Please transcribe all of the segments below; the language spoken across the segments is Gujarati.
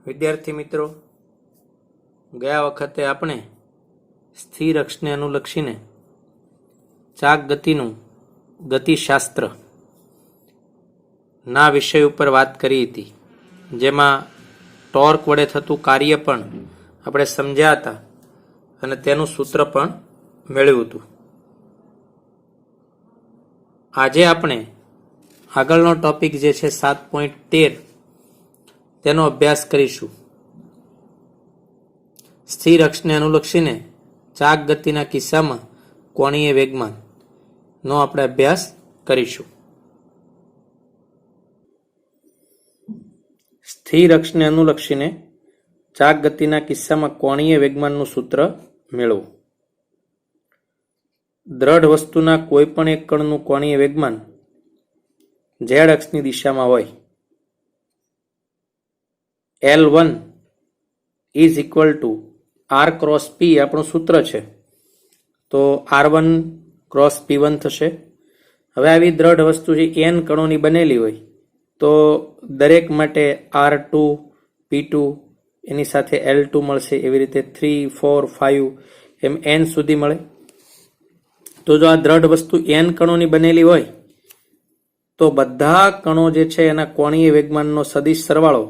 વિદ્યાર્થી મિત્રો, ગયા વખતે આપણે સ્થિર અક્ષને અનુલક્ષીને ચાક ગતિનું ગતિશાસ્ત્ર ના વિષય ઉપર વાત કરી હતી, જેમાં ટોર્ક વડે થતું કાર્ય પણ આપણે સમજ્યા હતા અને તેનું સૂત્ર પણ મેળવ્યું હતું. આજે આપણે આગળનો ટોપિક જે છે 7.13 તેનો અભ્યાસ કરીશું. સ્થિર અક્ષને અનુલક્ષીને ચાક ગતિના કિસ્સામાં કોણીય વેગમાન નો આપણે અભ્યાસ કરીશું. સ્થિર અક્ષને અનુલક્ષીને ચાક ગતિના કિસ્સામાં કોણીય વેગમાનનું સૂત્ર મેળવો. દ્રઢ વસ્તુના કોઈ પણ એક કણનું કોણીય વેગમાન ઝેડ અક્ષની દિશામાં હોય. L1 is equal to R cross P આપણું સૂત્ર છે, તો R1 ક્રોસ P1 થશે. હવે આવી દ્રઢ વસ્તુ જે n કણોની બનેલી હોય તો દરેક માટે R2 P2 એની સાથે L2 મળશે, એવી રીતે 3, 4, 5 એમ n સુધી મળે. તો જો આ દ્રઢ વસ્તુ n કણોની બનેલી હોય તો બધા કણો જે છે એના કોણીય વેગમાનનો સદિશ સરવાળો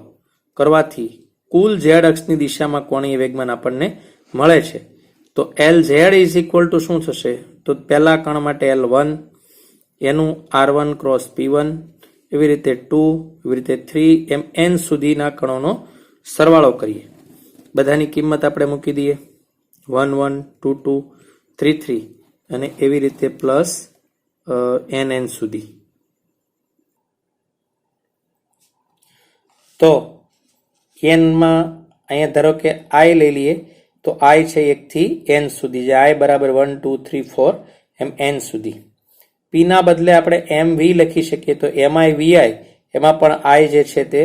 કરવાથી કુલ ઝેડ અક્ષની દિશામાં કોણીય વેગમાન આપણને મળે છે. તો Lz ઇઝ ઇક્વલ ટુ શું થશે? તો પહેલા કણ માટે L1 એનું R1 ક્રોસ P1, એવી રીતે 2, એવી રીતે 3 એમ n સુધીના કણોનો સરવાળો કરીએ. બધાની કિંમત આપણે મૂકી દઈએ, 1 1, 2 2, 3 3 અને એવી રીતે પ્લસ n સુધી. તો n માં અહીંયા ધારો કે i લઈ લઈએ, તો i છે 1 થી n સુધી, જે i બરાબર 1 2 3 4 એમ n સુધી. p ના બદલે આપણે mv લખી શકીએ, તો mi vi એમાં પણ i જે છે તે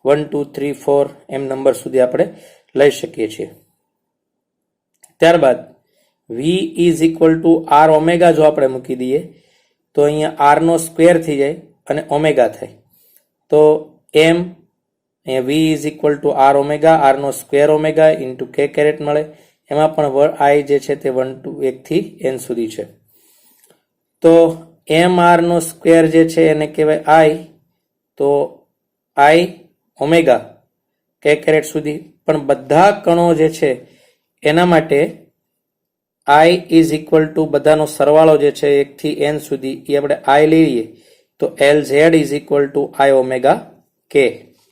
1 2 3 4 એમ નંબર સુધી આપણે લઈ શકીએ છીએ. ત્યારબાદ v is equal to r omega જો આપણે મૂકી દઈએ તો અહીંયા r નો સ્ક્વેર થઈ જાય અને ઓમેગા થાય. તો m અહીંયા v is equal to r omega, r નો square omega into k caret મળે. એમાં પણ i જે છે તે 1 થી n સુધી છે. તો mr નો સ્ક્વેર જે છે એને કહેવાય i, તો i ઓમેગા k કેરેટ સુધી. પણ બધા કણો જે છે એના માટે i ઇઝ ઇક્વલ ટુ બધાનો સરવાળો જે છે 1 થી n સુધી એ આપણે i લઈ લઈએ, તો Lz is equal to i omega k.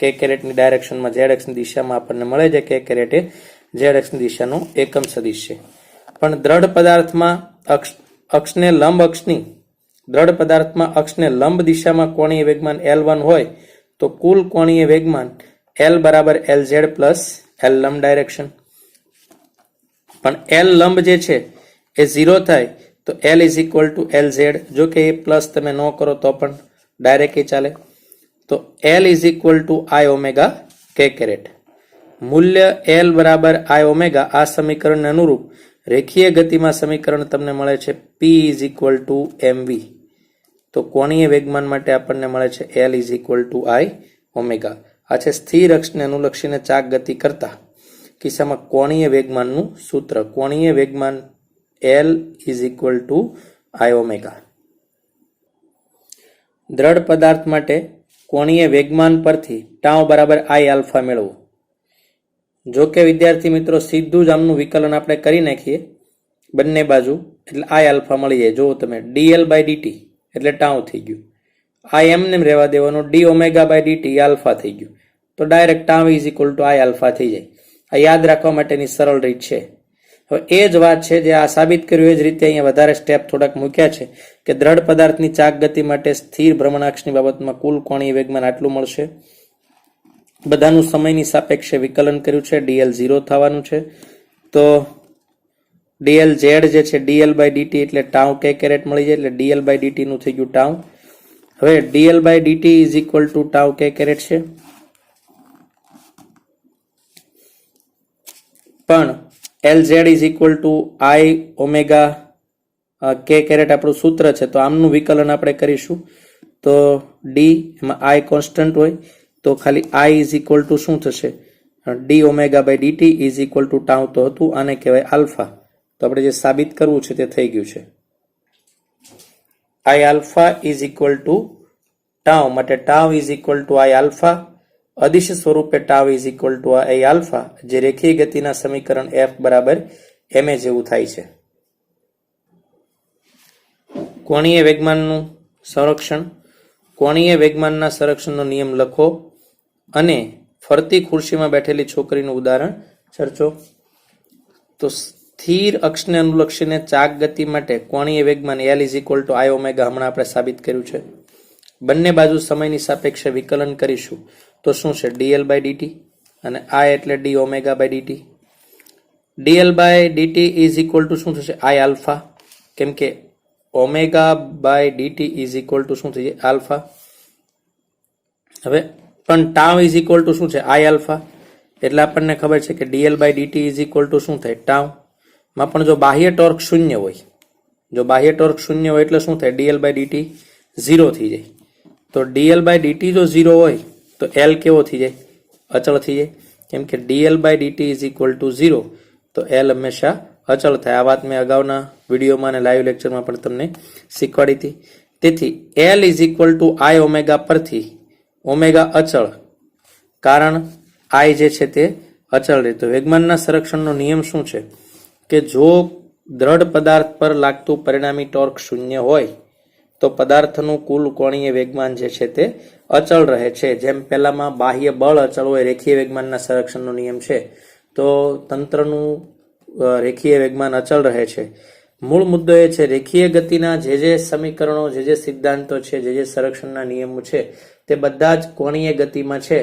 k કેરેટની ડાયરેક્શનમાં ઝેડ અક્ષની દિશામાં આપણને મળે છે. k કેરેટ એ ઝેડ અક્ષની દિશાનો એકમ સદિશ છે. પણ દ્રઢ પદાર્થમાં અક્ષને લંબ દિશામાં કોણીય વેગમાન L1 હોય તો કુલ કોણીય વેગમાન L બરાબર Lz પ્લસ L લંબ ડાયરેક્શન. પણ L લંબ જે છે એ 0 થાય તો L is equal two Lz. જો કે એ પ્લસ તમે ન કરો તો પણ ડાયરેક્ટ એ ચાલે. તો L is equal to I omega k caret. મૂલ્ય L બરાબર I ઓમેગા આ સમીકરણને અનુરૂપ રેખીય ગતિમાં સમીકરણ તમને મળે છે P is equal two mv. તો કોણીય વેગમાન માટે આપણને મળે છે L is equal to I omega. આ છે સ્થિર અક્ષને અનુલક્ષીને ચાક ગતિ કરતા કિસ્સામાં કોણીય વેગમાનનું સૂત્ર. કોણીય વેગમાન L is equal to I omega. દ્રઢ પદાર્થ માટે કોણીય વેગમાન પરથી ટાઉ બરાબર I આલ્ફા મેળવો. જો કે વિદ્યાર્થી મિત્રો સીધું જ આમનું વિકલન આપણે કરી નાખીએ બંને બાજુ એટલે I આલ્ફા મળી જાય. જો તમે dl બાય dt એટલે ટાઉ થઈ ગયું, I એમને રહેવા દેવાનો, d omega by dt alpha થઈ ગયું, તો direct tau is equal to I alpha થઈ જાય. આ યાદ રાખવા માટેની સરળ રીત છે. હવે એ જ વાત છે જે આ સાબિત કર્યું એ જ રીતે અહીંયા વધારે સ્ટેપ થોડાક મૂક્યા છે કે દ્રઢ પદાર્થની ચાક ગતિ માટે સ્થિર ભ્રમણાક્ષની બાબતમાં કુલ કોણીય વેગમાન આટલું મળશે. બધાનું સમયની સાપેક્ષે વિકલન કર્યું છે, dl 0 થવાનું છે. તો dl z જે છે dl બાય dt એટલે ટાઉ k કેરેટ મળી જાય, એટલે dl બાય dt નું થઈ ગયું ટાઉ. હવે dl by dt is equal to tau k caret છે. પણ Lz is equal to I omega k caret આપણું સૂત્ર છે, તો આમનું વિકલન આપણે કરીશું. તો d એમાં I કોન્સ્ટન્ટ હોય તો ખાલી I ઇઝ ઇક્વલ ટુ શું થશે? D omega by DT is equal to tau તો હતું, આને કહેવાય આલ્ફા. તો આપણે જે સાબિત કરવું છે તે થઈ ગયું છે. I alpha is equal to tau માટે tau is equal to I alpha, અદિશ સ્વરૂપે tau is equal to I alpha, જે રેખીય ગતિના સમીકરણ એફ બરાબર ma જેવું થાય છે. કોણીય વેગમાનનું સંરક્ષણ. કોણીય વેગમાનના સંરક્ષણનો નિયમ લખો અને ફરતી ખુરશીમાં બેઠેલી છોકરીનું ઉદાહરણ ચર્ચો. તો સ્થિર અક્ષને અનુલક્ષીને ચાક ગતિ માટે કોણીય વેગમાન L is equal to I omega હમણાં આપણે સાબિત કર્યું છે. બંને બાજુ સમયની સાપેક્ષે વિકલન કરીશું તો શું છે? ડીએલ બાય ડીટી, અને આ એટલે D omega by DT. DL by DT is equal to શું થશે? આઈ આલ્ફા, કેમ કે omega by DT is equal to શું થઈ જાય? આલ્ફા. હવે પણ ટાઉ ઇઝ ઇક્વલ ટુ શું છે? I alpha. એટલે આપણને ખબર છે કે DL by DT is equal to શું થાય? ટાઉ. માં પણ જો બાહ્ય ટોર્ક શૂન્ય હોય, જો બાહ્ય ટોર્ક શૂન્ય હોય એટલે શું થાય? ડીએલ બાય ડીટી 0 થઈ જાય. તો ડીએલ બાય ડીટી જો 0 હોય તો એલ કેવો થઈ જાય? અચળ થઈ જાય. કેમ કે DL by DT is equal to 0, તો એલ હંમેશા અચળ થાય. આ વાત મેં અગાઉના વિડીયોમાં અને લાઈવ લેક્ચરમાં પણ તમને શીખવાડી હતી. તેથી L is equal to I omega પરથી ઓમેગા અચળ, કારણ આઈ જે છે તે અચળ રહે. તો વેગમાનના સંરક્ષણનો નિયમ શું છે કે જો દ્રઢ પદાર્થ પર લાગતું પરિણામી ટોર્ક શૂન્ય હોય તો પદાર્થનું કુલ કોણીય વેગમાન જે છે તે અચળ રહે છે. જેમ પહેલામાં બાહ્ય બળ અચળ હોય, રેખીય વેગમાનના સંરક્ષણનો નિયમ છે, તો તંત્રનું રેખીય વેગમાન અચળ રહે છે. મૂળ મુદ્દો એ છે રેખીય ગતિના જે સમીકરણો, જે સિદ્ધાંતો છે, જે સંરક્ષણના નિયમો છે તે બધા જ કોણીય ગતિમાં છે,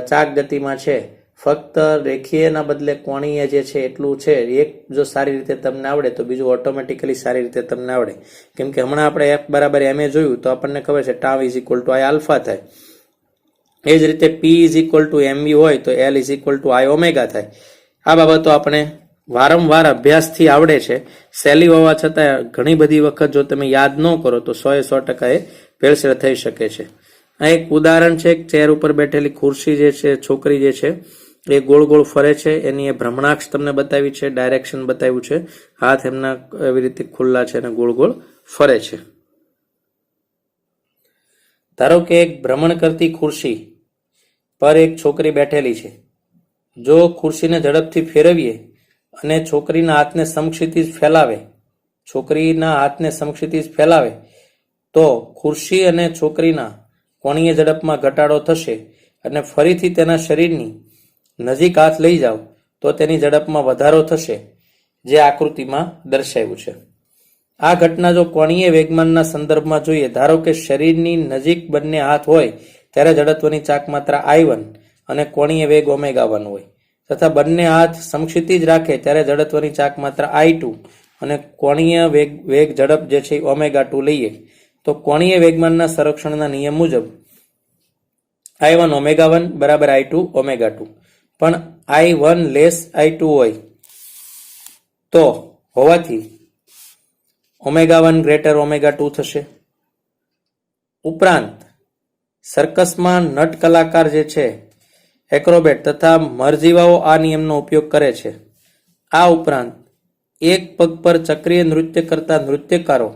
ચાક ગતિમાં છે. ફક્ત રેખીયના બદલે કોણીય જે છે એટલું છે. એક જો સારી રીતે તમને આવડે તો બીજું ઓટોમેટિકલી સારી રીતે તમને આવડે. કેમ કે હમણાં આપણે એફ બરાબર એમ એ જોયું તો આપણને ખબર છે tau is equal to I alpha થાય. એ જ રીતે P is equal to MV હોય તો L is equal to I omega થાય. આ બાબતો આપણે વારંવાર અભ્યાસથી આવડે છે. સહેલી હોવા છતાં ઘણી બધી વખત જો તમે યાદ ન કરો તો 100% એ ભેળસેળ થઈ શકે છે. આ એક ઉદાહરણ છે. ચેર ઉપર બેઠેલી ખુરશી જે છે, છોકરી જે છે એ ગોળ ગોળ ફરે છે. એની એ ભ્રમણાક્ષ તમને બતાવી છે, ડાયરેક્શન બતાવ્યું છે. હાથ એમના એવી રીતે ખુલ્લા છે અને ગોળ ગોળ ફરે છે. ધારો કે એક ભ્રમણ કરતી ખુરશી પર એક છોકરી બેઠેલી છે. જો ખુરશીને ઝડપથી ફેરવીએ અને છોકરીના હાથને સમક્ષિતિજ ફેલાવે તો ખુરશી અને છોકરીના કોણીય ઝડપમાં ઘટાડો થશે અને ફરીથી તેના શરીરની નજીક હાથ લઈ જાઓ તો તેની ઝડપમાં વધારો થશે, જે આકૃતિમાં દર્શાવ્યું છે. આ ઘટના જો કોણીય વેગમાનના સંદર્ભમાં જોઈએ, ધારો કે શરીરની નજીક બંને હાથ હોય ત્યારે જડત્વની ચાક માત્રા I1 અને કોણીય વેગ ઓમેગા 1 હોય, તથા બંને હાથ સમક્ષિતિજ રાખે ત્યારે જડત્વની ચાક માત્રા I2 અને કોણીય વેગ ઝડપ જે છે ઓમેગા 2 લઈએ તો કોણીય વેગમાનના સંરક્ષણના નિયમ મુજબ I1 ઓમેગા 1 બરાબર I2 ઓમેગા 2. પણ I1 લેસ I2 હોય તો હોવાથી ઓમેગા 1 ગ્રેટર ઓમેગા 2 થશે. ઉપરાંત સર્કસમાં નટ કલાકાર જે છે, એક્રોબેટ તથા મરજીવાઓ આ નિયમનો ઉપયોગ કરે છે. આ ઉપરાંત એક પગ પર ચક્રીય નૃત્ય કરતા નૃત્યકારો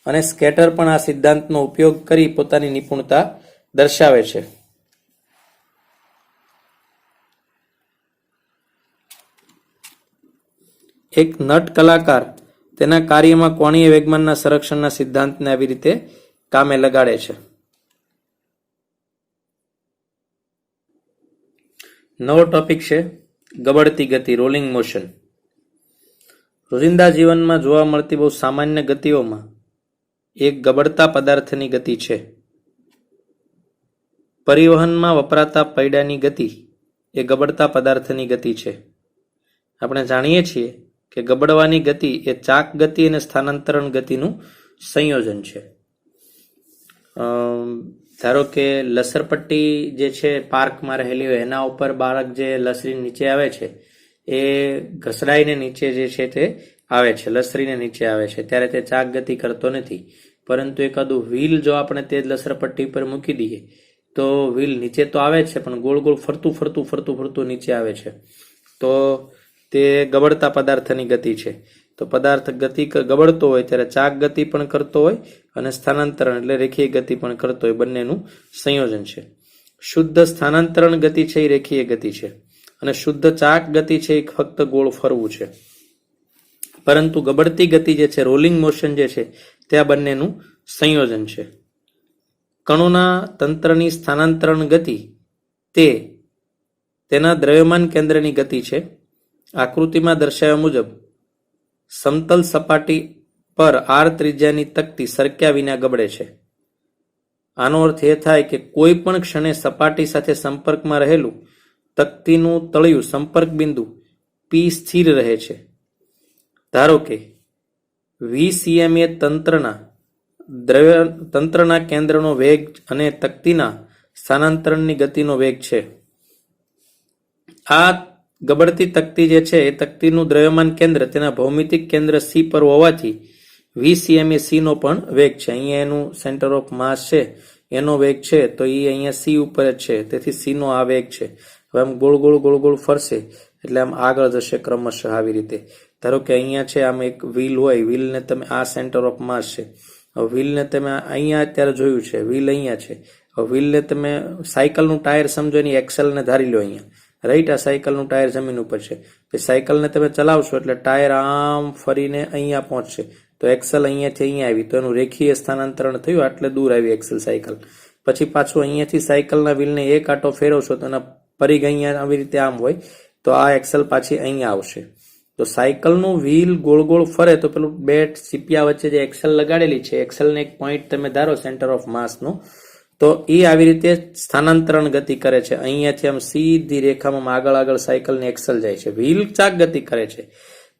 અને સ્કેટર પણ આ સિદ્ધાંતનો ઉપયોગ કરી પોતાની નિપુણતા દર્શાવે છે. એક નટ કલાકાર તેના કાર્યમાં કોણીય વેગમાનના સંરક્ષણના સિદ્ધાંતને આવી રીતે કામે લગાડે છે. નવો ટોપિક છે ગબડતી ગતિ, રોલિંગ મોશન. રોજિંદા જીવનમાં જોવા મળતી બહુ સામાન્ય ગતિઓમાં એક ગબડતા પદાર્થની ગતિ છે. પરિવહનમાં વપરાતા પૈડાની ગતિ એ ગબડતા પદાર્થની ગતિ છે. આપણે જાણીએ છીએ કે ગબડવાની ગતિ એ ચાક ગતિ અને સ્થાનાંતરણ ગતિનું સંયોજન છે. ધારો કે લસરપટ્ટી જે છે પાર્કમાં રહેલી હોય એના ઉપર બાળક જે લસરી નીચે આવે છે એ ઘસડાઈને નીચે જે છે તે આવે છે, લસરીને નીચે આવે છે, ત્યારે તે ચાક ગતિ કરતો નથી. પરંતુ એકાદું વ્હીલ જો આપણે તે લસરપટ્ટી પર મૂકી દઈએ તો વ્હીલ નીચે તો આવે છે પણ ગોળ ગોળ ફરતું ફરતું ફરતું ફરતું નીચે આવે છે, તો તે ગબડતા પદાર્થની ગતિ છે. તો પદાર્થ ગતિ ગબડતો હોય ત્યારે ચાક ગતિ પણ કરતો હોય અને સ્થાનાંતરણ એટલે રેખીય ગતિ પણ કરતો હોય, બંનેનું સંયોજન છે. શુદ્ધ સ્થાનાંતરણ ગતિ છે એ રેખીય ગતિ છે અને શુદ્ધ ચાક ગતિ છે એ ફક્ત ગોળ ફરવું છે. પરંતુ ગબડતી ગતિ જે છે, રોલિંગ મોશન જે છે, તે આ બંનેનું સંયોજન છે. કણોના તંત્રની સ્થાનાંતરણ ગતિ તે તેના દ્રવ્યમાન કેન્દ્રની ગતિ છે. આકૃતિમાં દર્શાવ્યા મુજબ સમતલ સપાટી પર આર ત્રિજ્યાની તકતી સરક્યા વિના ગબડે છે. આનો અર્થ એ થાય કે કોઈ પણ ક્ષણે સપાટી સાથે સંપર્કમાં રહેલું તકતીનું તળિયું સંપર્ક બિંદુ પી સ્થિર રહે છે. ધારો કે VCM એ તંત્રના કેન્દ્રનો વેગ અને તકતીના સ્થાનાંતરણની ગતિનો વેગ છે. આ ગબડતી તકતી જે છે એ તકતીનું દ્રવ્યમાન કેન્દ્ર તેના ભૌમિતિક કેન્દ્ર C પર હોવાથી VCM એ C નો પણ વેગ છે. અહીંયા એનું સેન્ટર ઓફ માસ છે, એનો વેગ છે, તો એ અહીંયા C ઉપર જ છે, તેથી C નો આ વેગ છે. હવે આમ ગોળ ગોળ ગોળ ગોળ ફરશે એટલે આમ આગળ જશે ક્રમશઃ આવી રીતે. ધારો કે અહીંયા છે, આમ એક વ્હીલ હોય, વ્હીલને તમે આ સેન્ટર ઓફ માસ છે, હવે વ્હીલને તમે અહીંયા અત્યારે જોયું છે, વ્હીલ અહીંયા છે. હવે વ્હીલને તમે સાયકલનું ટાયર સમજો એની એક્સેલને ધારી લો અહીંયા, રાઈટ? આ સાયકલનું ટાયર જમીન ઉપર છે, તો સાયકલને તમે ચલાવશો એટલે ટાયર આમ ફરીને અહીંયા પહોંચશે, તો એક્સેલ અહીંયાથી અહીંયા આવી, તો એનું રેખીય સ્થાનાંતરણ થયું, આટલે દૂર આવી એક્સેલ સાયકલ. પછી પાછું અહીંયાથી સાયકલના વ્હીલને એક આંટો ફેરવશો તો એના પરિઘ અહીંયા આવી રીતે આમ હોય, તો આ એક્સેલ પાછી અહીંયા આવશે. તો સાયકલનું વ્હીલ ગોળ ગોળ ફરે તો પેલું બે સીપિયા વચ્ચે જે એક્સેલ લગાડેલી છે, એક્સેલને એક પોઈન્ટ તમે ધારો સેન્ટર ઓફ માસનો, તો એ આવી રીતે સ્થાનાંતરણ ગતિ કરે છે. અહીંયાથી આમ સીધી રેખામાં આગળ આગળ સાયકલની એક્સેલ જાય છે. વ્હીલ ચાક ગતિ કરે છે,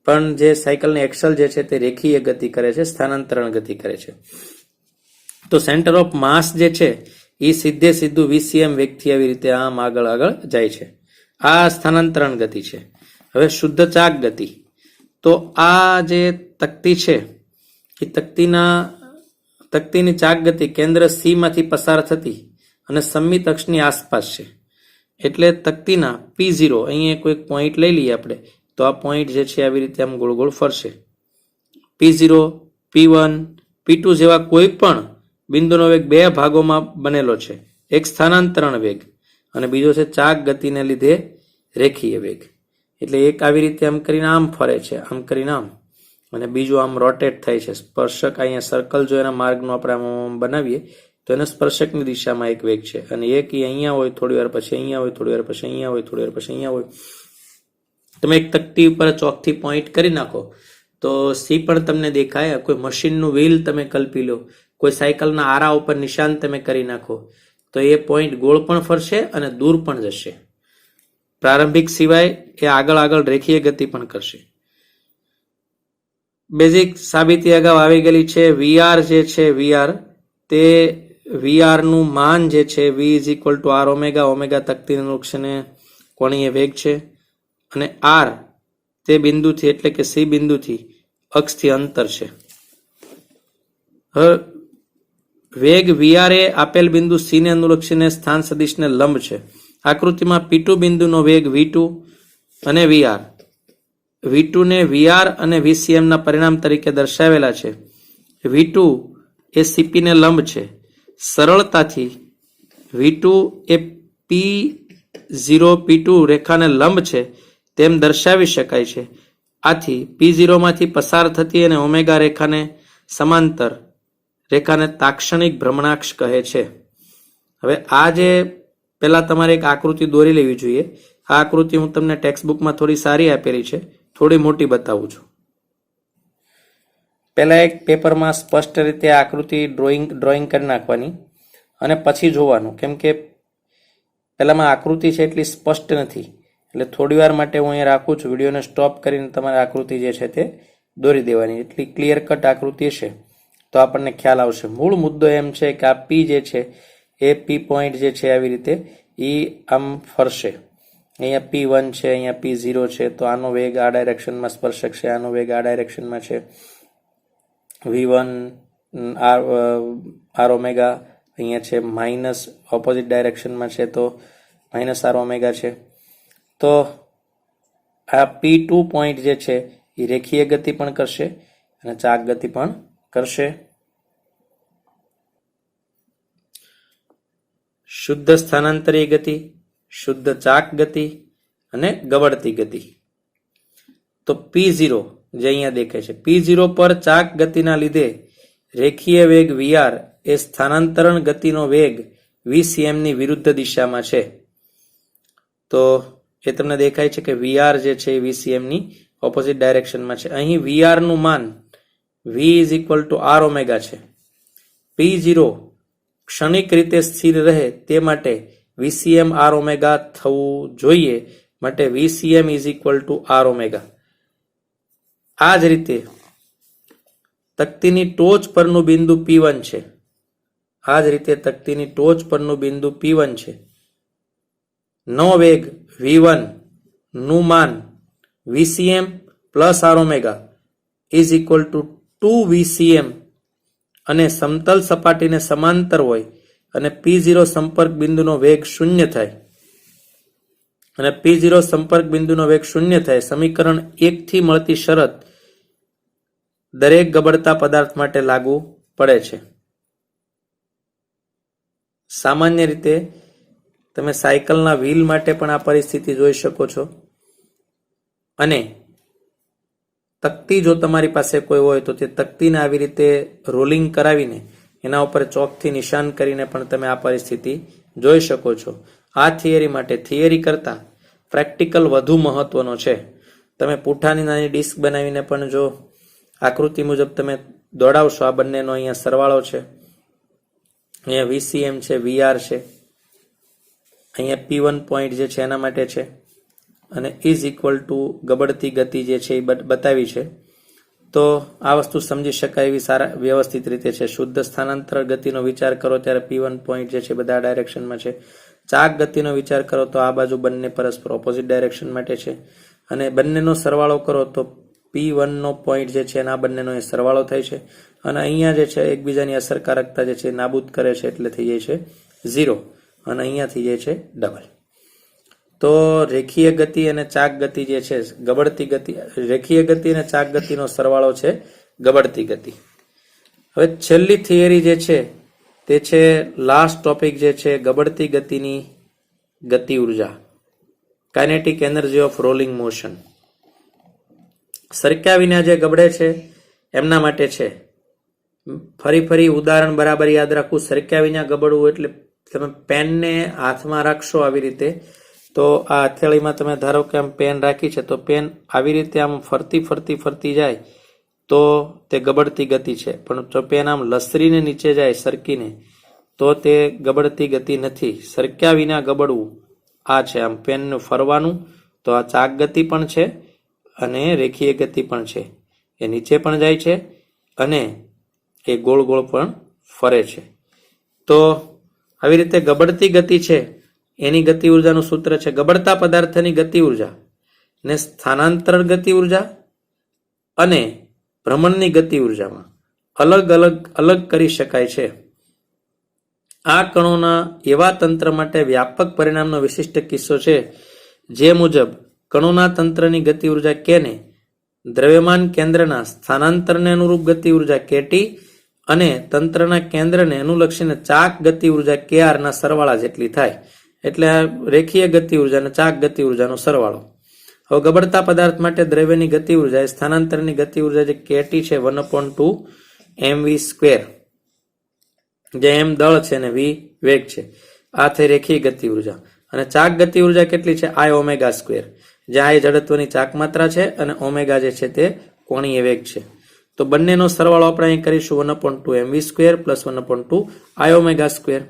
પણ જે સાયકલની એક્સેલ જે છે તે રેખીય ગતિ કરે છે, સ્થાનાંતરણ ગતિ કરે છે. તો સેન્ટર ઓફ માસ જે છે એ સીધે સીધું VCM વેગથી આવી રીતે આમ આગળ આગળ જાય છે. આ સ્થાનાંતરણ ગતિ છે. હવે શુદ્ધ ચાક ગતિ, તો આ જે તકતી છે એ તકતીની ચાક ગતિ કેન્દ્ર C માંથી પસાર થતી અને સંમિત અક્ષની આસપાસ છે. એટલે તકતીના P0, અહીંયા કોઈ પોઈન્ટ લઈ લઈએ આપણે, તો આ પોઈન્ટ જે છે આવી રીતે આમ ગોળ ગોળ ફરશે. P0, P1, P2 જેવા કોઈ પણ બિંદુનો વેગ બે ભાગોમાં બનેલો છે. એક સ્થાનાંતરણ વેગ અને બીજો છે ચાક ગતિને લીધે રેખીય વેગ. એટલે એક આવી રીતે આમ કરીને આમ ફરે છે, આમ કરીને આમ, અને બીજું આમ રોટેટ થાય છે. સ્પર્શક અહીંયા સર્કલ જો એના માર્ગનો આપણે આમ બનાવીએ તો એને સ્પર્શકની દિશામાં એક વેગ છે, અને એક એ અહીંયા હોય, થોડી વાર પછી અહીંયા હોય, થોડી વાર પછી અહીંયા હોય, થોડી વાર પછી અહીંયા હોય. તમે એક તકતી ઉપર ચોકથી પોઈન્ટ કરી નાખો તો C પણ તમને દેખાય. કોઈ મશીનનું વ્હીલ તમે કલ્પી લો, કોઈ સાયકલના આરા ઉપર નિશાન તમે કરી નાખો, તો એ પોઈન્ટ ગોળ પણ ફરશે અને દૂર પણ જશે. પ્રારંભિક સિવાય એ આગળ આગળ રેખીય ગતિ પણ કરશે. બેઝિક સાબિતી અગાઉ આવી ગયેલી છે. VR જે છે, તે VR નું માન જે છે V = R ઓમેગા, ઓમેગા તકતીનું નુકસાને કોણીય વેગ છે, અને R તે બિંદુથી એટલે કે C બિંદુથી અક્ષથી અંતર છે. હવે વેગ VR એ આપેલ બિંદુ C ને અનુલક્ષીને સ્થાન સદિશને લંબ છે. આકૃતિમાં P2 બિંદુનો વેગ V2 અને V2 ને VR અને VCM ના પરિણામ તરીકે દર્શાવેલા છે. V2 એ CP ને લંબ છે. સરળતાથી V2 એ P0 P2 રેખાને લંબ છે તેમ દર્શાવી શકાય છે. આથી P0 માંથી પસાર થતી અને ઓમેગા રેખાને સમાંતર રેખાને તાક્ષણિક ભ્રમણાક્ષ કહે છે. હવે આ જે પહેલા તમારે એક આકૃતિ દોરી લેવી જોઈએ. આ આકૃતિ હું તમને ટેક્સ્ટબુકમાં થોડી સારી આપેલી છે, થોડી મોટી બતાવું છું. પહેલા એક પેપરમાં સ્પષ્ટ રીતે આકૃતિ ડ્રોઈંગ કરી નાખવાની અને પછી જોવાનું, કેમ કે પહેલામાં આકૃતિ છે એટલી સ્પષ્ટ નથી, એટલે થોડી વાર માટે હું અહીંયા રાખું છું. વિડીયોને સ્ટોપ કરીને તમારે આકૃતિ જે છે તે દોરી દેવાની. એટલી ક્લિયર કટ આકૃતિ હશે તો આપણને ખ્યાલ આવશે. મૂળ મુદ્દો એમ છે કે આ P જે છે એ P પોઈન્ટ જે છે આવી રીતે એ આમ ફરશે. અહીંયા P1 છે, અહીંયા P0 છે, તો આનો વેગ આ ડાયરેક્શનમાં સ્પર્શક છે, આનો વેગ આ ડાયરેક્શનમાં છે. V1 R ઓમેગા અહીંયા છે માઇનસ ઓપોઝિટ ડાયરેક્શનમાં છે તો માઇનસ આર ઓમેગા છે. તો આ P2 પોઈન્ટ જે છે એ રેખીય ગતિ પણ કરશે અને ચાક ગતિ પણ કરશે. શુદ્ધ સ્થાનાંતરીય ગતિ, શુદ્ધ ચાક ગતિ અને ગબડતી ગતિ. તો P0 જે અહીંયા દેખાય છે, P0 પર ચાક ગતિના લીધે રેખીય વેગ VR એ સ્થાનાંતરણ ગતિનો વેગ VCM ની વિરુદ્ધ દિશામાં છે. તો એ તમને દેખાય છે કે VR જે છે એ VCM ની ઓપોઝિટ ડાયરેક્શનમાં છે. અહીં VR નું માન V is equal to R omega છે. P0 ક્ષણિક રીતે સ્થિર રહે તે માટે VCM R ઓમેગા થવું જોઈએ, માટે VCM is equal to R omega. આ જ રીતે તકતીની ટોચ પરનું બિંદુ P1 છે. આ જ રીતે તકતીની ટોચ પરનું બિંદુ P1 છે. નો વેગ V1 નું માન VCM plus R omega is equal two 2 VCM અને સમતલ સપાટીને સમાંતર હોય અને P0 સંપર્ક બિંદુનો વેગ શૂન્ય થાય અને P0 સંપર્ક બિંદુનો વેગ શૂન્ય થાય. સમીકરણ 1 થી મળતી શરત દરેક ગબડતા પદાર્થ માટે લાગુ પડે છે. સામાન્ય રીતે તમે સાયકલના વ્હીલ માટે પણ આ પરિસ્થિતિ જોઈ શકો છો. અને તકતી જો તમારી પાસે કોઈ હોય તો તે તકતીને આવી રીતે રોલિંગ કરાવીને એના ઉપર ચોકથી નિશાન કરીને પણ તમે આ પરિસ્થિતિ જોઈ શકો છો. આ થિયરી માટે થિયરી કરતાં પ્રેક્ટિકલ વધુ મહત્વનો છે. તમે પૂઠાની નાની ડિસ્ક બનાવીને પણ જો આકૃતિ મુજબ તમે દોડાવશો, આ બંનેનો અહીંયા સરવાળો છે, અહીંયા VCM છે, VR છે, અહીંયા P1 પોઈન્ટ જે છે એના માટે છે અને ઇઝ ઇક્વલ ટુ ગબડતી ગતિ જે છે એ બતાવી છે. તો આ વસ્તુ સમજી શકાય એવી સારા વ્યવસ્થિત રીતે છે. શુદ્ધ સ્થાનાંતર ગતિનો વિચાર કરો ત્યારે P1 પોઈન્ટ જે છે બધા ડાયરેક્શનમાં છે. ચાક ગતિનો વિચાર કરો તો આ બાજુ બંને પરસ્પર ઓપોઝિટ ડાયરેક્શન માટે છે અને બંનેનો સરવાળો કરો તો P1 નો પોઈન્ટ જે છે એના બંનેનો એ સરવાળો થાય છે અને અહીંયા જે છે એકબીજાની અસરકારકતા જે છે નાબૂદ કરે છે એટલે થઈ જાય છે 0 અને અહીંયા થઈ જાય છે ડબલ. તો રેખીય ગતિ અને ચાક ગતિ જે છે ગબડતી ગતિ, રેખીય ગતિ અને ચાક ગતિનો સરવાળો છે ગબડતી ગતિ. હવે છેલ્લી થિયરી જે છે તે છે લાસ્ટ ટોપિક જે છે ગબડતી ગતિની ગતિ ઉર્જા, kinetic energy of rolling motion. સરક્યા વિના જે ગબડે છે એમના માટે છે. ફરી ઉદાહરણ બરાબર યાદ રાખવું. સરક્યા વિના ગબડવું એટલે તમે પેનને હાથમાં રાખશો આવી રીતે, તો આ હથેળીમાં તમે ધારો કે આમ પેન રાખી છે તો પેન આવી રીતે આમ ફરતી જાય તો તે ગબડતી ગતિ છે. પણ જો પેન આમ લસરીને નીચે જાય સરકીને તો તે ગબડતી ગતિ નથી. સરક્યા વિના ગબડવું આ છે. આમ પેનનું ફરવાનું તો આ ચાક ગતિ પણ છે અને રેખીય ગતિ પણ છે. એ નીચે પણ જાય છે અને એ ગોળ પણ ફરે છે. તો આવી રીતે ગબડતી ગતિ છે એની ગતિ ઉર્જાનું સૂત્ર છે ગબડતા પદાર્થની ગતિ ઉર્જા ને સ્થાનાંતર ગતિ ઉર્જા અને ભ્રમણની ગતિ ઉર્જામાં અલગ કરી શકાય છે. આ કણોના એવા તંત્ર માટે વ્યાપક પરિણામનો વિશિષ્ટ કિસ્સો છે જે મુજબ કણોના તંત્રની ગતિ ઉર્જા કેને દ્રવ્યમાન કેન્દ્રના સ્થાનાંતરને અનુરૂપ ગતિ ઉર્જા KT અને તંત્રના કેન્દ્રને અનુલક્ષીને ચાક ગતિ ઉર્જા KR ના સરવાળા જેટલી થાય. એટલે આ રેખીય ગતિ ઉર્જા અને ચાક ગતિ ઉર્જાનો સરવાળો. હવે ગબડતા પદાર્થ માટે દ્રવ્યની ગતિ ઉર્જા એ સ્થાનાંતરની ગતિ ઉર્જા જે KT છે 1/2 mv², જે m દળ છે અને v વેગ છે. આ થઈ રેખીય ગતિ ઉર્જા. અને ચાક ગતિ ઉર્જા કેટલી છે? I ω², જ્યાં I જડત્વની ચાક માત્રા છે અને ઓમેગા જે છે તે કોણીય વેગ છે. તો બંનેનો સરવાળો આપણે અહીં કરીશું 1/2 mv² પ્લસ 1/2 I ω².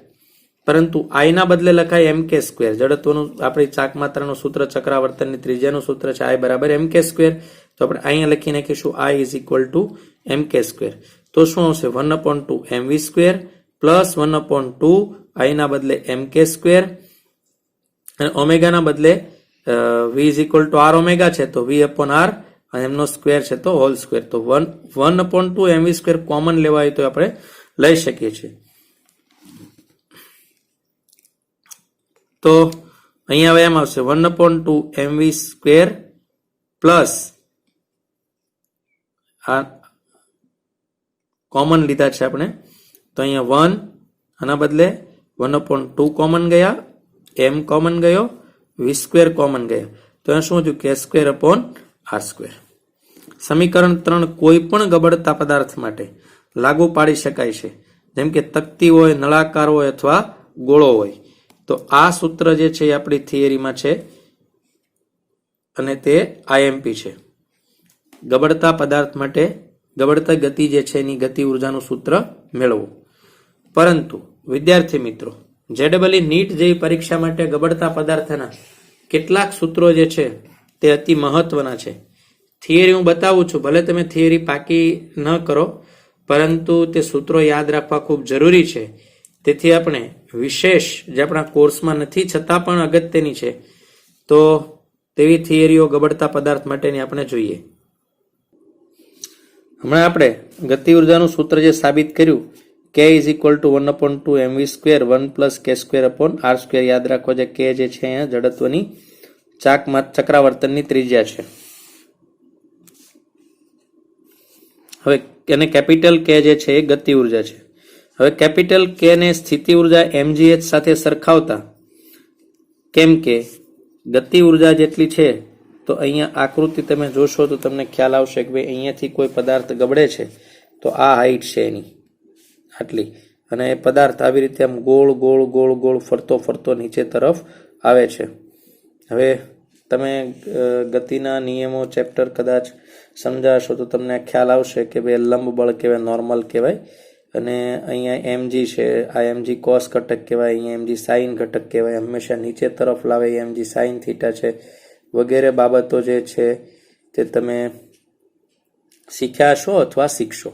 પરંતુ I ના બદલે લખાય mk². જડત્વનું આપણી ચાક માત્રાનું સૂત્ર ચક્રાવર્તનની ત્રિજ્યાનું સૂત્ર છે I બરાબર mk². તો આપણે અહીંયા લખી નાખીશું I is equal two mk². તો શું આવશે? 1/2 mv² પ્લસ 1/2 I ના બદલે mk² અને ઓમેગાના બદલે v is equal to r omega છે તો v/r અને એમનો સ્ક્વેર છે તો હોલ સ્ક્વેર. તો 1/2 mv² કોમન લેવાય તો આપણે લઈ શકીએ છીએ. તો અહીંયા હવે એમ આવશે 1/2 mv સ્ક્વેર પ્લસ આ કોમન લીધા છે આપણે, તો અહીંયા 1 આના બદલે 1/2 કોમન ગયા, m કોમન ગયો, v સ્ક્વેર કોમન ગયો, તો અહીંયા શું થયું k square upon r square. સમીકરણ 3 કોઈ પણ ગબડતા પદાર્થ માટે લાગુ પાડી શકાય છે, જેમ કે તકતી હોય, નળાકાર હોય અથવા ગોળો હોય. તો આ સૂત્ર જે છે એ આપણી થિયરીમાં છે અને તે IMP છે. ગબડતા પદાર્થ માટે ગબડતા ગતિ જે છે એની ગતિ ઉર્જાનું સૂત્ર મેળવો. પરંતુ વિદ્યાર્થી મિત્રો, JEE નીટ જેવી પરીક્ષા માટે ગબડતા પદાર્થના કેટલાક સૂત્રો જે છે તે અતિ મહત્વના છે. થિયરી હું બતાવું છું, ભલે તમે થિયરી પાકી ન કરો, પરંતુ તે સૂત્રો યાદ રાખવા ખૂબ જરૂરી છે. તેથી આપણે વિશેષ જે આપણા કોર્સમાં નથી છતાં પણ અગત્યની છે, તો તેવી થિયરીઓ ગબડતા પદાર્થ માટેની આપણે જોઈએ. હમણાં આપણે ગતિ ઉર્જાનું સૂત્ર જે સાબિત કર્યું, k = 1/2 mv square 1 + k square upon r square. યાદ રાખો, જે k જે છે અહીંયા જડત્વની ચક્રાવર્તનની ત્રિજ્યા છે. હવે એને કેપિટલ k જે છે એ ગતિ ઉર્જા છે. હવે કેપિટલ k ને સ્થિતિ ઉર્જા mgh સાથે સરખાવતા, કેમ કે ગતિ ઉર્જા જેટલી છે, તો અહીંયા આકૃતિ તમે જોશો તો તમને ખ્યાલ આવશે કે ભાઈ અહીંયાથી કોઈ પદાર્થ ગબડે છે તો આ હાઈટ છે એની આટલી, અને એ પદાર્થ આવી રીતે આમ ગોળ ગોળ ગોળ ગોળ ફરતો ફરતો નીચે તરફ આવે છે. હવે તમે ગતિના નિયમો ચેપ્ટર કદાચ સમજાશો તો તમને ખ્યાલ આવશે કે ભાઈ લંબ બળ કહેવાય, નોર્મલ કહેવાય, અને અહીંયા mg છે, આ mg cos ઘટક કહેવાય, અહીંયા mg sin ઘટક કહેવાય, હંમેશા નીચે તરફ લાવે એ mg sin થીટા છે, વગેરે બાબતો જે છે તે તમે શીખ્યા છો અથવા શીખશો.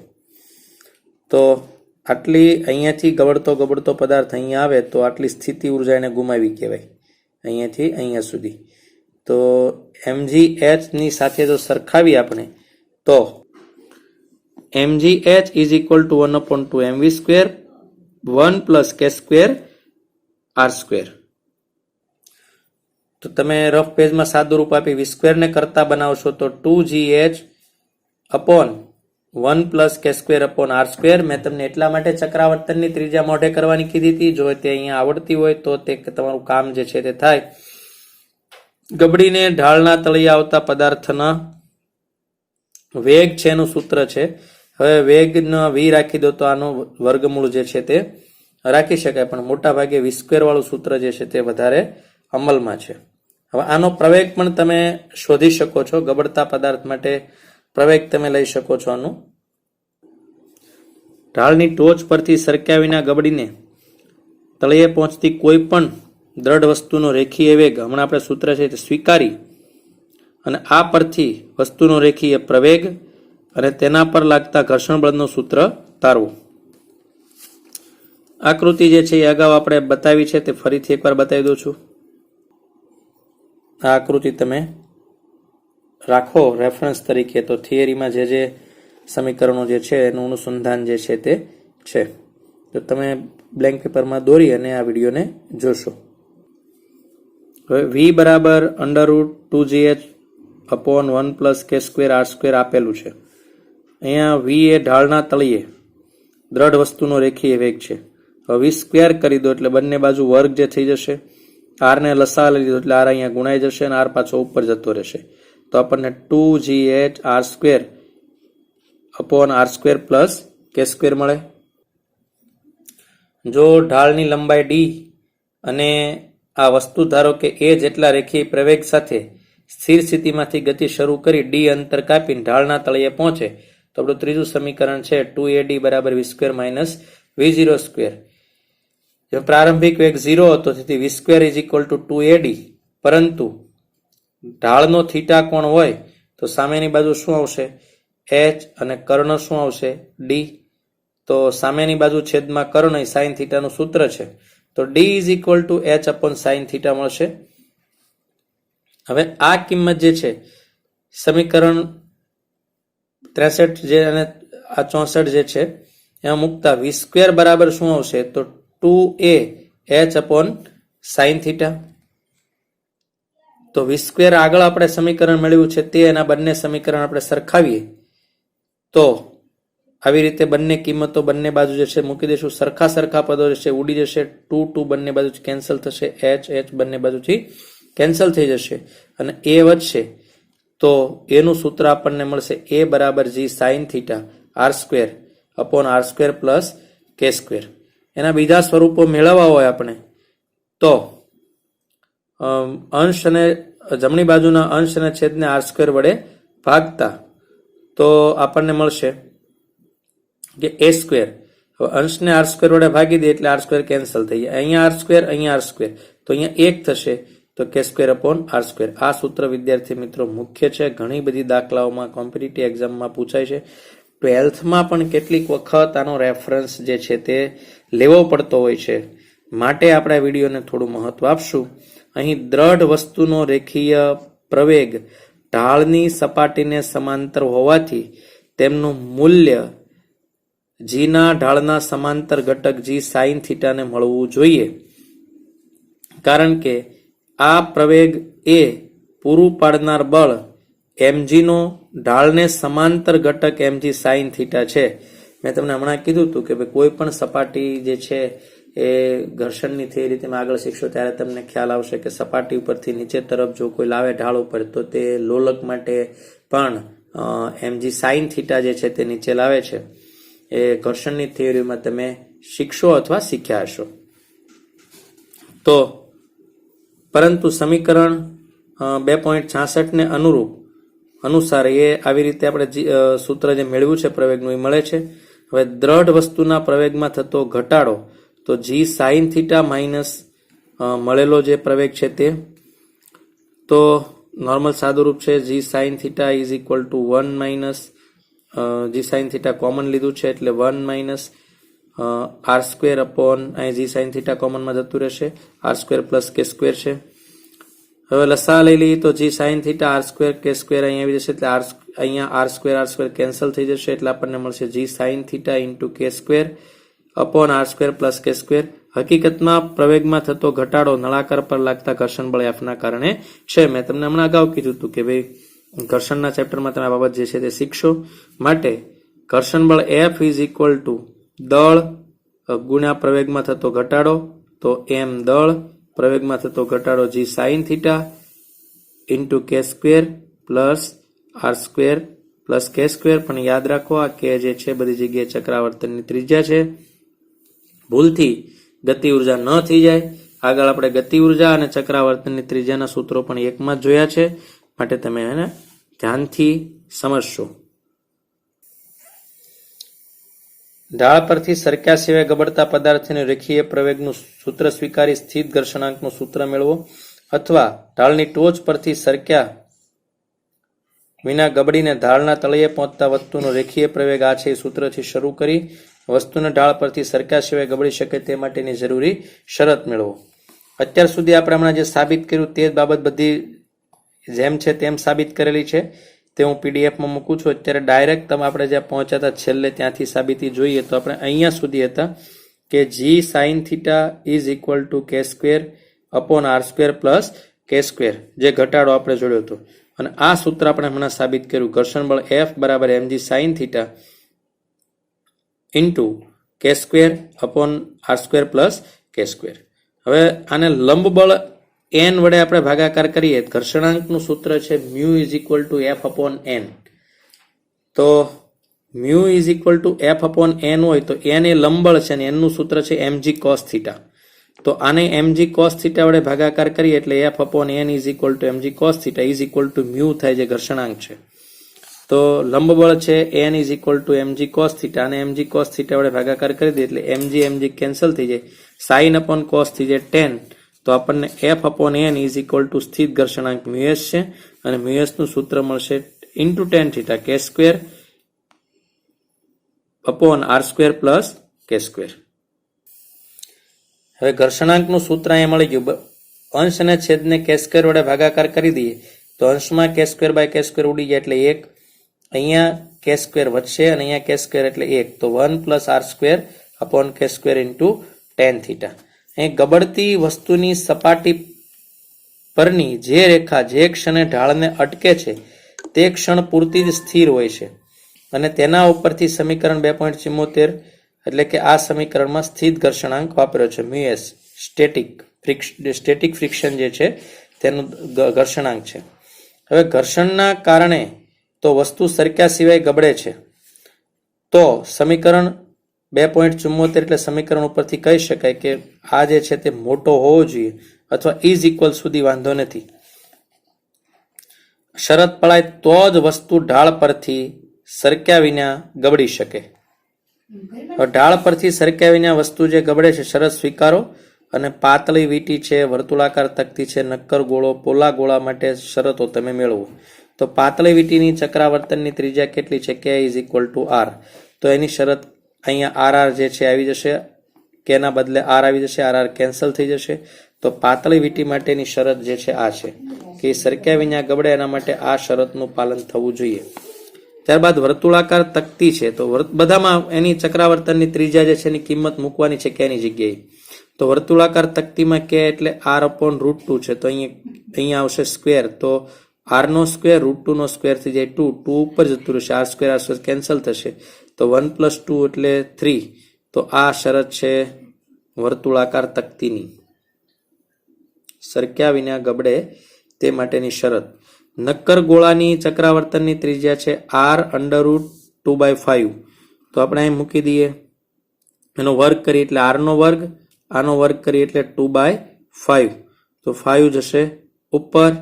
તો આટલી અહીંયાથી ગબડતો પદાર્થ અહીંયા આવે તો આટલી સ્થિતિ ઉર્જા એને ગુમાવી કહેવાય, અહીંયાથી અહીંયા સુધી. તો mgh ની સાથે જો સરખાવી આપણે, તો mgh = 1/2 mv square 1 + k square r square. તો તમે રફ પેજમાં સાદું રૂપ આપી v સ્ક્વેર ને કરતા બનાવશો તો 2gh upon 1 + k square upon r square. મેં તમને એટલા માટે ચક્રાવર્તનની ત્રિજ્યા મોઢે કરવાની કીધી હતી, જો તે અહીંયા આવડતી હોય તો તે તમારું કામ જે છે તે થાય. ગબડીને ઢાળના તળિયે આવતા પદાર્થના વેગ છે એનું સૂત્ર છે. હવે વેગનો v રાખી દો તો આનું વર્ગમૂળ જે છે તે રાખી શકાય, પણ મોટા ભાગે v સ્ક્વેર વાળું સૂત્ર જે છે તે વધારે અમલમાં છે. હવે આનો પ્રવેગ પણ તમે શોધી શકો છો. ગબડતા પદાર્થ માટે પ્રવેગ તમે લઈ શકો છો. આનું ઢાળની ટોચ પરથી સરક્યા વિના ગબડીને તળિયે પહોંચતી કોઈ પણ દ્રઢ વસ્તુનો રેખીય વેગ, હમણાં આપણે સૂત્ર છે તે સ્વીકારી અને આ પરથી વસ્તુનો રેખીય પ્રવેગ અને તેના પર લાગતા ઘર્ષણ બળનું સૂત્ર તારવું. આકૃતિ જે છે એ અગાઉ આપણે બતાવી છે, તે ફરીથી એકવાર બતાવી દઉં છું. આ આકૃતિ તમે રાખો રેફરન્સ તરીકે, તો થિયરીમાં જે સમીકરણો જે છે એનું અનુસંધાન જે છે તે છે. તો તમે બ્લેન્ક પેપરમાં દોરી અને આ વિડીયોને જોશો. હવે v = √2gh upon 1 + k square r square આપેલું છે. અહીંયા v એ ઢાળના તળિયે દ્રઢ વસ્તુનો રેખીય વેગ છે. હવે v સ્ક્વેર કરી દો એટલે બંને બાજુ વર્ગ જે થઈ જશે, r ને લસા લઈ લીધો એટલે r અહીંયા ગુણાઈ જશે અને r પાછો ઉપર જતો રહેશે. તો આપણને 2gh r square upon r square plus k square મળે. જો ઢાળની લંબાઈ d અને આ વસ્તુ ધારો કે a જેટલા રેખીય પ્રવેગ સાથે સ્થિર સ્થિતિમાંથી ગતિ શરૂ કરી d અંતર કાપીને ઢાળના તળિયે પહોંચે, તો આપણું ત્રીજું સમીકરણ છે 2ad = v square minus v0 square. જો પ્રારંભિક વેગ 0 હતો તેથી v સ્ક્વેર = 2ad, પરંતુ ઢાળનો થીટા કોણ હોય તો સામેની બાજુ શું આવશે h અને કર્ણ શું આવશે d. તો સામેની બાજુ છેદમાં કર્ણ એ sin થીટાનું સૂત્ર છે, તો d = h/sin થીટા મળશે. હવે આ કિંમત જે છે સમીકરણ 63 જે અને આ 64 જે છે એમાં મૂકતા v સ્ક્વેર બરાબર શું આવશે તો 2a h/sin સાઇન થીટા. તો વી સ્ક્વેર આગળ આપણે સમીકરણ મેળવ્યું છે તે એના બંને સમીકરણ આપણે સરખાવીએ તો આવી રીતે બંને કિંમતો બંને બાજુ જે છે મૂકી દઈશું. સરખા સરખા પદો જે છે ઉડી જશે. 2 2 બંને બાજુ કેન્સલ થશે. h બંને બાજુથી કેન્સલ થઈ જશે અને એ વધશે તો એનું સૂત્ર આપણને મળશે a બરાબર g sine theta r square upon r square plus K square. એના બીજા સ્વરૂપો મેળવવા હોય આપણે તો અંશ અને જમણી બાજુના અંશ અને છેદને r સ્ક્વેર વડે ભાગતા તો આપણને મળશે કે a સ્ક્વેર. હવે અંશને r સ્ક્વેર વડે ભાગી દે એટલે r સ્ક્વેર કેન્સલ થઈ જાય. અહીંયા r સ્ક્વેર, અહીંયા r સ્ક્વેર, તો અહીંયા 1 થશે તો કે સ્ક્વેર અપોન r સ્ક્વેર. આ સૂત્ર વિદ્યાર્થી મિત્રો મુખ્ય છે. ઘણી બધી દાખલાઓમાં કોમ્પિટિટિવ એક્ઝામમાં પૂછાય છે. 12થમાં પણ કેટલીક વખત આનો રેફરન્સ જે છે તે લેવો પડતો હોય છે. માટે આપણે આ વિડીયોને થોડું મહત્વ આપશું. અહીં દ્રઢ વસ્તુનો રેખીય પ્રવેગ ઢાળની સપાટીને સમાંતર હોવાથી તેમનું મૂલ્ય જીના ઢાળના સમાંતર ઘટક જી સાઇન થીટાને મળવું જોઈએ. કારણ કે આ પ્રવેગ એ પૂરું પાડનાર બળ mg નો ઢાળને સમાંતર ઘટક mg સાઇન થીટા છે. મેં તમને હમણાં કીધું હતું કે ભાઈ કોઈ પણ સપાટી જે છે એ ઘર્ષણની થિયરી તમે આગળ શીખશો ત્યારે તમને ખ્યાલ આવશે કે સપાટી ઉપરથી નીચે તરફ જો કોઈ લાવે ઢાળ ઉપર તો તે લોલક માટે પણ mg સાઇન થીટા જે છે તે નીચે લાવે છે. એ ઘર્ષણની થિયરીમાં તમે શીખશો અથવા શીખ્યા હશો. તો પરંતુ સમીકરણ 2.66 ને અનુસાર એ આવી રીતે આપણે સૂત્ર જે મેળવ્યું છે પ્રવેગનું એ મળે છે. હવે દ્રઢ વસ્તુના પ્રવેગમાં થતો ઘટાડો તો જી સાઇન થીટા માઇનસ મળેલો જે પ્રવેગ છે તે તો નોર્મલ સાદુરૂપ છે g sine theta is equal to 1 minus g sine theta common લીધું છે એટલે 1 માઇનસ આર સ્ક્વેર અપોન અહીં જી સાઇન થીટા કોમનમાં જતું રહેશે R square plus K square છે. હવે લસા લઈ લઈએ તો જી સાઇન થીટા આર સ્ક્વેર કે સ્ક્વેર અહીં આવી જશે એટલે અહીંયા આર સ્ક્વેર કેન્સલ થઈ જશે એટલે આપણને મળશે G sine theta into K square upon R square plus K square. હકીકતમાં પ્રવેગમાં થતો ઘટાડો નળાકાર પર લાગતા ઘર્ષણ બળ એફના કારણે છે. મેં તમને હમણાં અગાઉ કીધું હતું કે ભાઈ ઘર્ષણના ચેપ્ટરમાં તમે આ બાબત જે છે તે શીખશો. માટે ઘર્ષણ બળ એફ ઇઝ ઇક્વલ ટુ દળ ગુણ્યા પ્રવેગમાં થતો ઘટાડો તો એમ દળ પ્રવેગમાં થતો ઘટાડો G sine theta into K square plus R square plus K square. પણ યાદ રાખો આ કે જે છે બધી જગ્યાએ ચક્રાવર્તનની ત્રિજ્યા છે. ભૂલથી ગતિ ઉર્જા ન થઈ જાય. આગળ આપણે ગતિ ઉર્જા અને ચક્રાવર્તનની ત્રિજ્યાના સૂત્રો પણ એકમાં જ જોયા છે. માટે તમે એને ધ્યાનથી સમજશો. ઢાળ પરથી સરક્યા સિવાય ગબડતા પદાર્થને રેખીય પ્રવેગનું સૂત્ર સ્વીકારી સ્થિત ઘર્ષણાંકનું સૂત્ર મેળવો અથવા ઢાળની ટોચ પરથી સરક્યા વિના ગબડીને ઢાળના તળિયે પહોંચતા વસ્તુનો રેખીય પ્રવેગ આ છે એ સૂત્રથી શરૂ કરી વસ્તુને ઢાળ પરથી સરક્યા સિવાય ગબડી શકે તે માટેની જરૂરી શરત મેળવો. અત્યાર સુધી આપણે હમણાં જે સાબિત કર્યું તે બાબત બધી જેમ છે તેમ સાબિત કરેલી છે. તે હું પીડીએફમાં મૂકું છું. અત્યારે ડાયરેક્ટ તમે આપણે જ્યાં પહોંચ્યા હતા છેલ્લે ત્યાંથી સાબિતી જોઈએ તો આપણે અહીંયા સુધી હતા કે g sine theta is equal to K square upon R square plus K square જે ઘટાડો આપણે જોડ્યો હતો. અને આ સૂત્ર આપણે હમણાં સાબિત કર્યું ઘર્ષણ બળ એફ બરાબર MG sine theta into K square upon R square plus K square. હવે આને લંબ બળ એન વડે આપણે ભાગાકાર કરીએ ઘર્ષણાંકનું સૂત્ર છે mu is equal to F upon N. તો mu is equal to F upon N હોય તો એન એ લંબબળ છે અને એનનું સૂત્ર છે એમજી કોસ થીટા. તો આને એમજી કોસ થીટા વડે ભાગાકાર કરીએ એટલે F upon N is equal to MG cos theta is equal to mu થાય જે ઘર્ષણાંક છે. તો લંબબળ છે N is equal to MG cos theta અને એમજી કોસ થીટા વડે ભાગાકાર કરી દે એટલે એમજી કેન્સલ થઈ જાય. સાઇન અપોન કોસ થઈ જાય 10. તો આપણને F upon N is equal to સ્થિત ઘર્ષણાંક મ્યુએસ છે અને મ્યુએસનું સૂત્ર મળશે into tan theta K square upon R square plus K square. હવે ઘર્ષણાંકનું સૂત્ર અહીંયા મળી ગયું. અંશ અને છેદને કે સ્ક્વેર વડે ભાગાકાર કરી દઈએ તો અંશમાં કે સ્ક્વેર બાય કે સ્ક્વેર ઉડી જાય એટલે 1. અહીંયા કે સ્ક્વેર વધશે અને અહીંયા કે સ્ક્વેર એટલે 1. તો 1 plus R square upon k square into tan theta. અહીં ગબડતી વસ્તુની સપાટી પરની જે રેખા જે ક્ષણે ઢાળને અટકે છે તે ક્ષણ પૂરતી જ સ્થિર હોય છે અને તેના ઉપરથી સમીકરણ 2.74 એટલે કે આ સમીકરણમાં સ્થિત ઘર્ષણાંક વાપર્યો છે મ્યુએસ સ્ટેટિક ફ્રિક્શન જે છે તેનું ઘર્ષણાંક છે. હવે ઘર્ષણના કારણે તો વસ્તુ સરક્યા સિવાય ગબડે છે, તો સમીકરણ 2.74 એટલે સમીકરણ ઉપરથી કહી શકાય કે આ જે છે તે મોટો હોવો જોઈએ અથવા ઇઝ ઇક્વલ સુધી વાંધો નથી. શરત પડાય તો જ વસ્તુ ઢાળ પરથી સરક્યા વિના ગબડી શકે. ઢાળ પરથી સરક્યા વિના વસ્તુ જે ગબડે છે શરત સ્વીકારો અને પાતળી વીંટી છે, વર્તુળાકાર તકતી છે, નક્કર ગોળો, પોલા ગોળા માટે શરતો તમે મેળવો. તો પાતળી વીંટીની ચક્રાવર્તનની ત્રિજ્યા કેટલી છે? કે ઇઝ ઇક્વલ ટુ આર. તો એની શરત અહીંયા આર જે છે આવી જશે, કેના બદલે આર આવી જશે, આર કેન્સલ થઈ જશે. તો પાતળી વીંટી માટેની શરત જે છે આ છે કે સરક્યા વિના ગબડે, એના માટે આ શરતનું પાલન થવું જોઈએ. ત્યારબાદ વર્તુળાકાર તકતી છે, તો બધામાં એની ચક્રાવર્તનની ત્રિજ્યા જે છે એની કિંમત મૂકવાની છે કેની જગ્યાએ. તો વર્તુળાકાર તકતીમાં કે એટલે r/√2 છે, તો અહીંયા આવશે સ્ક્વેર, તો r² √2 સ્ક્વેર થઈ જાય 2, 2 ઉપર જતું રહેશે, r² કેન્સલ થશે, તો 1 + 2 એટલે 3. તો આ શરત છે વર્તુળાકાર તકતીની, સરક્યા વિના ગબડે તે માટેની શરત. નક્કર ગોળાની ચક્રાવર્તનની ત્રિજ્યા છે r√2/5. તો આપણે અહીં મૂકી દઈએ, એનો વર્ગ કરીએ એટલે r², આનો વર્ગ કરીએ એટલે 2/5. તો 5 જશે ઉપર,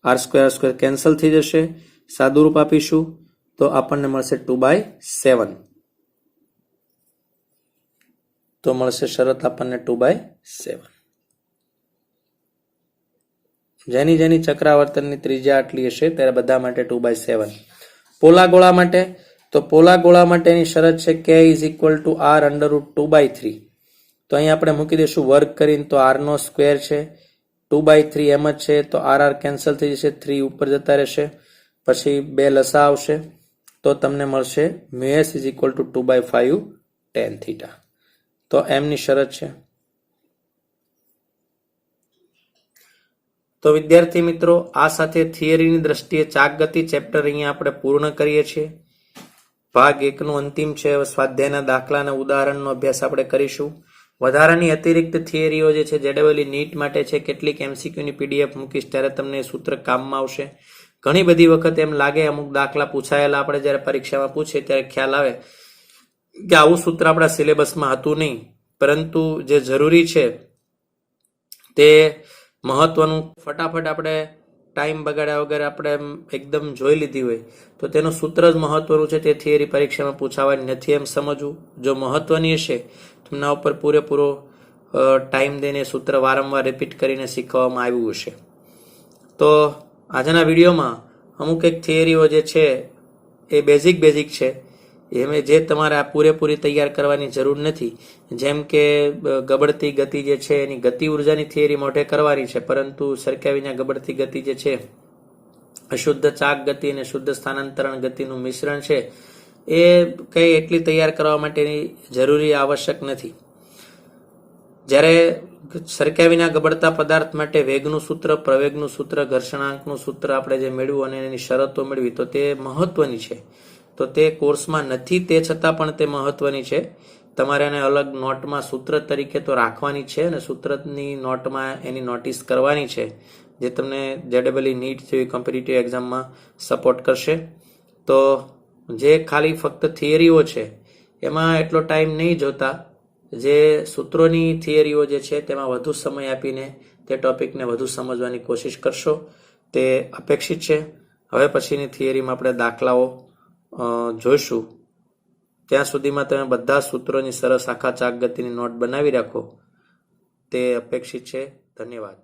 r² કેન્સલ થઈ જશે, સાદુરૂપ આપીશું તો આપણને મળશે 2/7. તો મળશે શરત આપણને 2/7. જેની ચક્રાવર્તનની ત્રિજ્યા આટલી હશે ત્યારે બધા માટે 2/7. પોલા ગોળા માટે, તો પોલા ગોળા માટેની શરત છે કે ઇઝ ઇક્વલ ટુ r√2/3. તો અહીં આપણે મૂકી દઈશું વર્ગ કરીને, તો r² છે, 2/3 એમ જ છે, તો r કેન્સલ થઈ જશે, 3 ઉપર જતા રહેશે, પછી 2 લસા આવશે, તો તમને મળશે mu s is equal two 2/5 tan θ. તો એમની શરત છે. તો વિદ્યાર્થી મિત્રો, આ સાથે થિયરીની દ્રષ્ટિએ ચાક ગતિ ચેપ્ટર અહીંયા આપણે પૂર્ણ કરીએ છીએ. ભાગ 1 નું અંતિમ છે. હવે સ્વાધ્યાયના દાખલા અને ઉદાહરણનો અભ્યાસ આપણે કરીશું. વધારાની અતિરિક્ત થિયરીઓ જે છે JEE નીટ માટે છે, કેટલીક MCQની PDF મૂકીશ ત્યારે તમને સૂત્ર કામમાં આવશે. ઘણી બધી વખત એમ લાગે અમુક દાખલા પૂછાયેલા આપણે જ્યારે પરીક્ષામાં પૂછીએ ત્યારે ખ્યાલ આવે કે આવું સૂત્ર આપણા સિલેબસમાં હતું નહીં, પરંતુ જે જરૂરી છે તે મહત્વનું ફટાફટ આપણે ટાઈમ બગાડ્યા વગર આપણે એકદમ જોઈ લીધી હોય તો તેનું સૂત્ર જ મહત્વનું છે, તે થિયરી પરીક્ષામાં પૂછાવાની નથી એમ સમજવું. જો મહત્વની હશે તો એના ઉપર પૂરેપૂરો ટાઈમ દઈને સૂત્ર વારંવાર રિપીટ કરીને શીખવવામાં આવ્યું હશે. તો આજના વિડીયોમાં અમુક એક થિયરીઓ જે છે એ બેઝિક છે, એમાં જે તમારે આ પૂરેપૂરી તૈયાર કરવાની જરૂર નથી. જેમ કે ગબડતી ગતિ જે છે એની ગતિ ઉર્જાની થિયરી મોઢે કરવાની છે, પરંતુ સરક્યા વિના ગબડતી ગતિ જે છે, અશુદ્ધ ચાક ગતિ અને શુદ્ધ સ્થાનાંતરણ ગતિનું મિશ્રણ છે, એ કઈ એટલી તૈયાર કરવા માટેની જરૂરી આવશ્યક નથી. જ્યારે સરક્યા વિના ગબડતા પદાર્થ માટે વેગનું સૂત્ર, પ્રવેગનું સૂત્ર, ઘર્ષણાંકનું સૂત્ર આપણે જે મેળવ્યું અને એની શરતો મેળવી, તો તે મહત્વની છે. તો તે કોર્સમાં નથી, તે છતાં પણ તે મહત્વની છે. તમારે એને અલગ નોટમાં સૂત્ર તરીકે તો રાખવાની છે અને સૂત્રની નોટમાં એની નોટિસ કરવાની છે, જે તમને JEE નીટ જેવી કોમ્પિટિટિવ એક્ઝામમાં સપોર્ટ કરશે. તો જે ખાલી ફક્ત થિયરીઓ છે એમાં એટલો ટાઈમ નહીં જોતા, જે સૂત્રોની થિયરીઓ જે છે તેમાં વધુ સમય આપીને તે ટોપિકને વધુ સમજવાની કોશિશ કરશો તે અપેક્ષિત છે. હવે પછીની થિયરીમાં આપણે દાખલાઓ જોઈશું. ત્યાં સુધીમાં તમે બધા સૂત્રોની સરસ આખા ચાક ગતિની નોટ બનાવી રાખો તે અપેક્ષિત છે. ધન્યવાદ.